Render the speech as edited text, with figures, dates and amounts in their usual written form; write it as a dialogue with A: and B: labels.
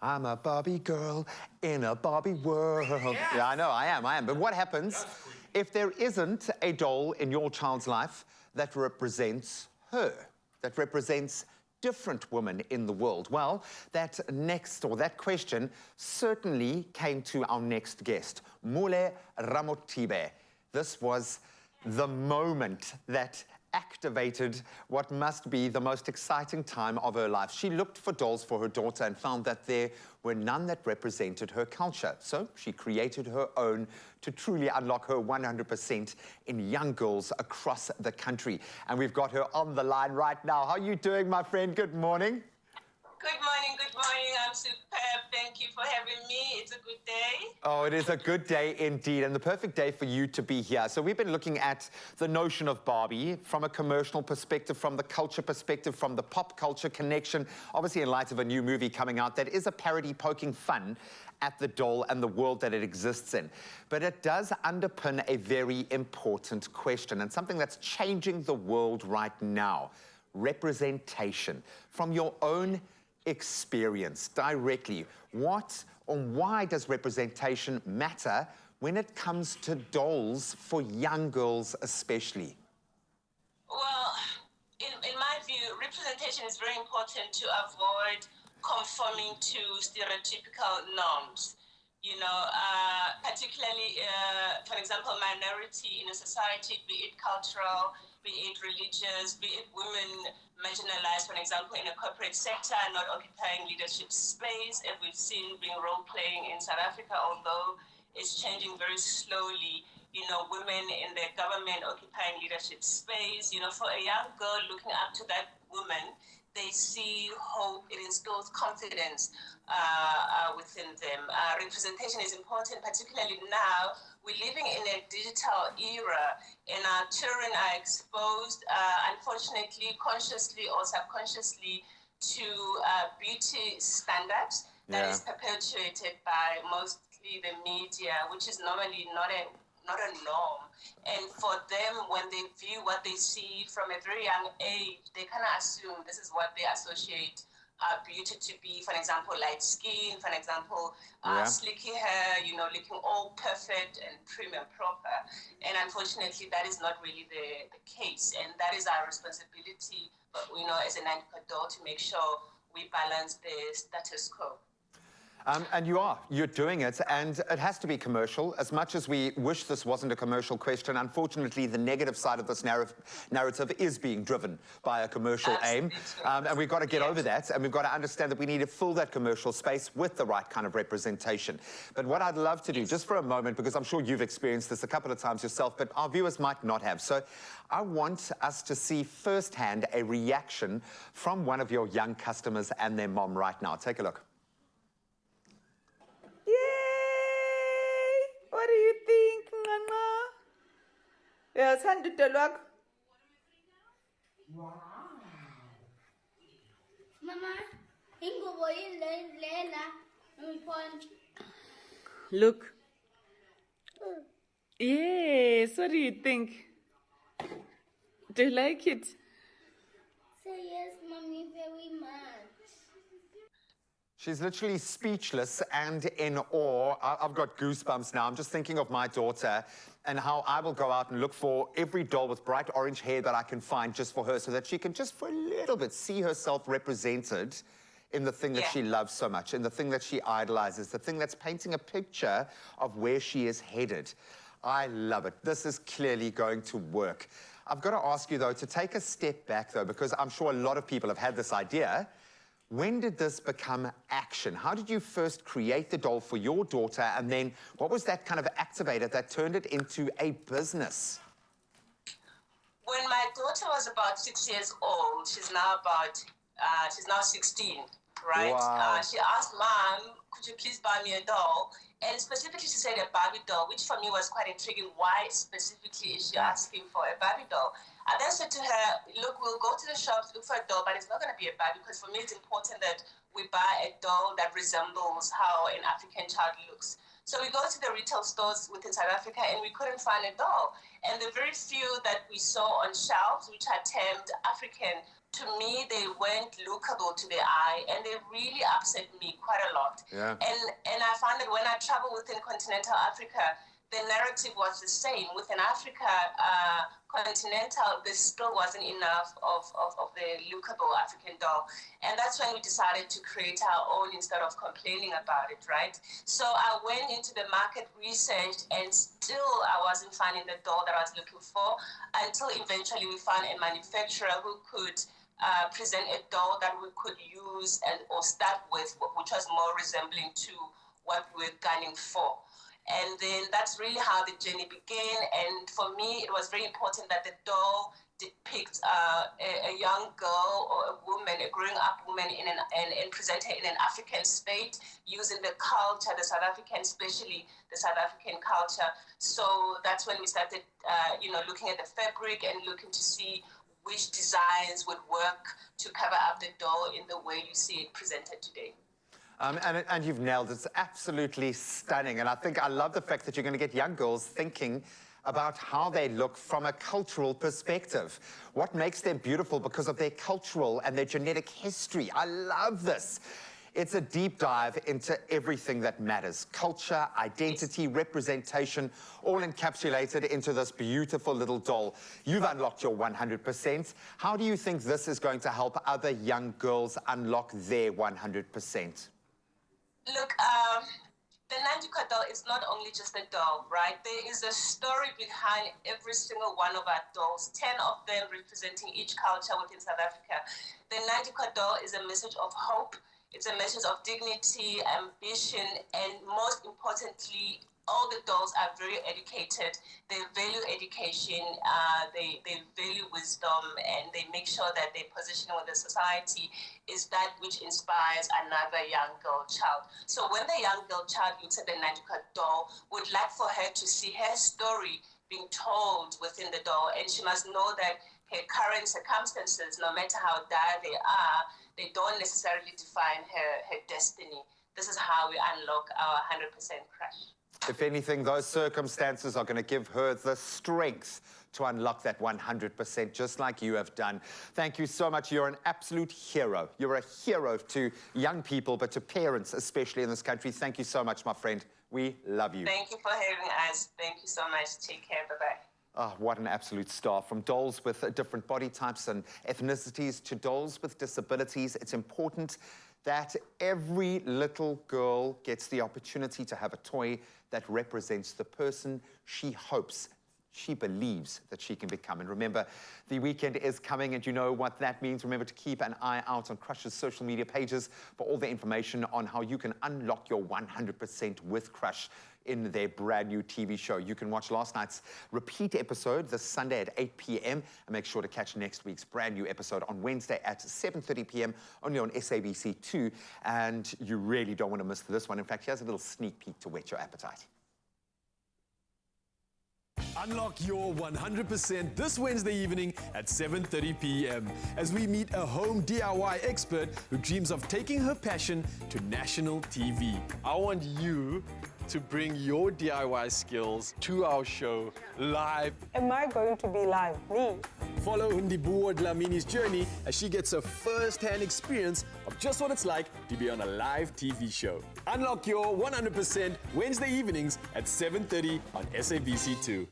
A: I'm a Barbie girl in a Barbie world. Yes. Yeah, I know, I am. But what happens if there isn't a doll in your child's life that represents her, that represents different women in the world? Well, that question certainly came to our next guest, Mmule Ramothibe. This was the moment that activated what must be the most exciting time of her life. She looked for dolls for her daughter and found that there were none that represented her culture. So she created her own to truly unlock her 100% in young girls across the country. And we've got her on the line right now. How are you doing, my friend? Good morning.
B: Good morning, good morning. I'm superb. Thank you for having me. It's a good day.
A: Oh, it is a good day indeed, and the perfect day for you to be here. So we've been looking at the notion of Barbie from a commercial perspective, from the culture perspective, from the pop culture connection, obviously in light of a new movie coming out that is a parody poking fun at the doll and the world that it exists in. But it does underpin a very important question, and something that's changing the world right now: representation. From your own experience directly, what or why does representation matter when it comes to dolls for young girls especially?
B: Well, in my view, representation is very important to avoid conforming to stereotypical norms. You know, particularly, for example, minority in a society, be it cultural, be it religious, be it women marginalized, for example, in a corporate sector, not occupying leadership space, as we've seen being role-playing in South Africa, although it's changing very slowly. You know, women in the government occupying leadership space. You know, for a young girl looking up to that woman, they see hope, it instills confidence within them. Representation is important, particularly now. We're living in a digital era, and our children are exposed, unfortunately, consciously or subconsciously, to beauty standards that is perpetuated by mostly the media, which is normally not a norm. And for them, when they view what they see from a very young age, they kind of assume this is what they associate beauty to be. For example, light skin, for example, slicky hair, you know, looking all perfect and prim and proper. And unfortunately, that is not really the case. And that is our responsibility, you know, as an adult, to make sure we balance the status quo.
A: And you're doing it, and it has to be commercial. As much as we wish this wasn't a commercial question, unfortunately, the negative side of this narrative is being driven by a commercial aim. And we've got to get over that, and we've got to understand that we need to fill that commercial space with the right kind of representation. But what I'd love to do, just for a moment, because I'm sure you've experienced this a couple of times yourself, but our viewers might not have. So I want us to see firsthand a reaction from one of your young customers and their mom right now. Take a look.
C: What do you think, Mama? Yes, hand it to look.
D: Wow. Mama, ingubo lela.
C: Look. Yes, what do you think? Do you like it?
D: Say yes, Mommy, very much.
A: She's literally speechless and in awe. I've got goosebumps now. I'm just thinking of my daughter and how I will go out and look for every doll with bright orange hair that I can find just for her, so that she can just for a little bit see herself represented in the thing that she loves so much, in the thing that she idolizes, the thing that's painting a picture of where she is headed. I love it. This is clearly going to work. I've got to ask you, though, to take a step back, though, because I'm sure a lot of people have had this idea. When did this become action? How did you first create the doll for your daughter, and then what was that kind of activator that turned it into a business?
B: When my daughter was about 6 years old, she's now 16, right?
A: Wow.
B: She asked, Mom, could you please buy me a doll? And specifically, she said a Barbie doll, which for me was quite intriguing. Why specifically is she asking for a Barbie doll? I then said to her, look, we'll go to the shops, look for a doll, but it's not going to be a Barbie, because for me it's important that we buy a doll that resembles how an African child looks. So we go to the retail stores within South Africa and we couldn't find a doll. And the very few that we saw on shelves, which are termed African, to me, they weren't lookable to the eye, and they really upset me quite a lot.
A: Yeah.
B: And I found that when I travel within continental Africa, the narrative was the same. Within Africa, continental, there still wasn't enough of the lookable African doll. And that's when we decided to create our own instead of complaining about it, right? So I went into the market research, and still I wasn't finding the doll that I was looking for, until eventually we found a manufacturer who could present a doll that we could use or start with, which was more resembling to what we're gunning for. And then that's really how the journey began. And for me, it was very important that the doll depicts a young girl or a woman, a growing up woman, and present her in an African state, using the culture, the South African, especially the South African culture. So that's when we started, looking at the fabric and looking to see which designs would work to cover up the doll in the way you see it presented today.
A: And you've nailed it. It's absolutely stunning. And I love the fact that you're going to get young girls thinking about how they look from a cultural perspective. What makes them beautiful because of their cultural and their genetic history. I love this. It's a deep dive into everything that matters. Culture, identity, representation, all encapsulated into this beautiful little doll. You've unlocked your 100%. How do you think this is going to help other young girls unlock their 100%?
B: Look, the Nanduka doll is not only just a doll, right? There is a story behind every single one of our dolls, 10 of them representing each culture within South Africa. The Nanduka doll is a message of hope. It's a message of dignity, ambition, and most importantly, all the dolls are very educated. They value education, they value wisdom, and they make sure that their position with the society is that which inspires another young girl child. So when the young girl child looks at the Nanduka doll, would like for her to see her story being told within the doll, and she must know that her current circumstances, no matter how dire they are, they don't necessarily define her destiny. This is how we unlock our 100% KRUSH.
A: If anything, those circumstances are going to give her the strength to unlock that 100%, just like you have done. Thank you so much. You're an absolute hero. You're a hero to young people, but to parents, especially in this country. Thank you so much, my friend. We love you.
B: Thank you for having us. Thank you so much. Take care. Bye-bye.
A: Oh, what an absolute star. From dolls with different body types and ethnicities to dolls with disabilities, it's important that every little girl gets the opportunity to have a toy that represents the person she hopes, she believes that she can become. And remember, the weekend is coming, and you know what that means. Remember to keep an eye out on KRUSH's social media pages for all the information on how you can unlock your 100% with KRUSH in their brand new TV show. You can watch last night's repeat episode this Sunday at 8 p.m. and make sure to catch next week's brand new episode on Wednesday at 7:30 p.m. only on SABC2. And you really don't want to miss this one. In fact, here's a little sneak peek to whet your appetite.
E: Unlock your 100% this Wednesday evening at 7:30 p.m. as we meet a home DIY expert who dreams of taking her passion to national TV.
F: I want you to bring your DIY skills to our show live.
G: Am I going to be live? Me?
E: Follow Ndibuo Dlamini's journey as she gets a first-hand experience of just what it's like to be on a live TV show. Unlock your 100% Wednesday evenings at 7:30 on SABC2.